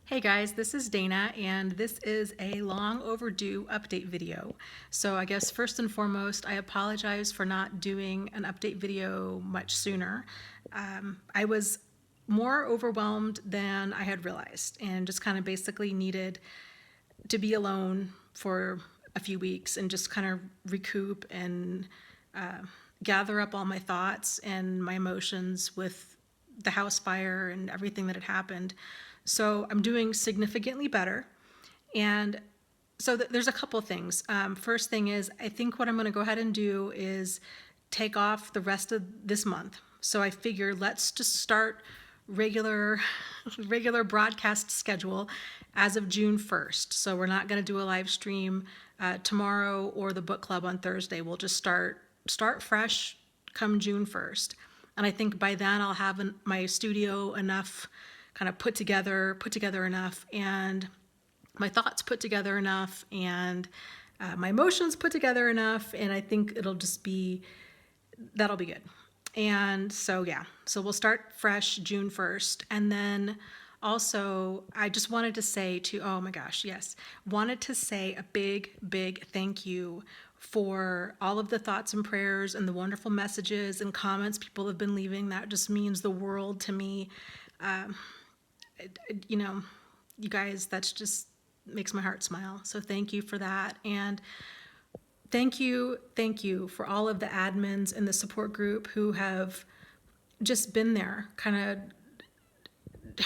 Hey guys, this is Dana, and this is a long overdue update video. So I guess first and foremost, I apologize for not doing an update video much sooner. I was more overwhelmed than I had realized and just kind of basically needed to be alone for a few weeks and just kind of recoup and gather up all my thoughts and my emotions with the house fire and everything that had happened. So I'm doing significantly better. And so there's a couple things. First thing is, I think what I'm going to go ahead and do is take off the rest of this month. So I figure let's just start regular regular broadcast schedule as of June 1st. So we're not going to do a live stream tomorrow or the book club on Thursday. We'll just start fresh come June 1st. And I think by then I'll have my studio enough kind of put together enough, and my thoughts put together enough, and my emotions put together enough, and I think that'll be good. And so yeah, so we'll start fresh June 1st. And then also I just wanted to say oh my gosh, yes, wanted to say a big thank you for all of the thoughts and prayers and the wonderful messages and comments people have been leaving. That just means the world to me. You know, you guys, that's just makes my heart smile. So thank you for that. And thank you for all of the admins in the support group who have just been there kind of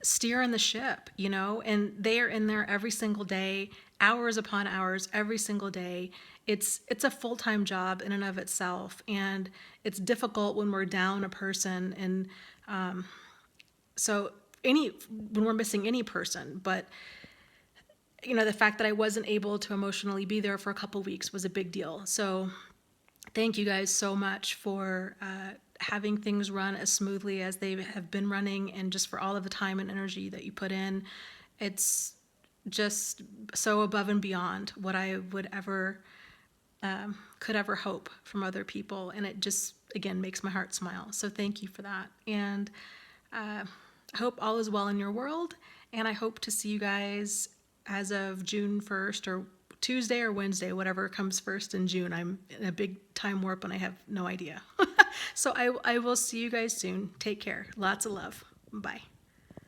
steering the ship, and they are in there every single day, hours upon hours, every single day. It's a full-time job in and of itself, and it's difficult when we're down a person, and so when we're missing any person. But the fact that I wasn't able to emotionally be there for a couple weeks was a big deal. So thank you guys so much for having things run as smoothly as they have been running, and just for all of the time and energy that you put in. It's just so above and beyond what I would could ever hope from other people, and it just again makes my heart smile. So thank you for that, and I hope all is well in your world, and I hope to see you guys as of June 1st, or Tuesday or Wednesday, whatever comes first in June. I'm in a big time warp and I have no idea. So I will see you guys soon. Take care. Lots of love. Bye.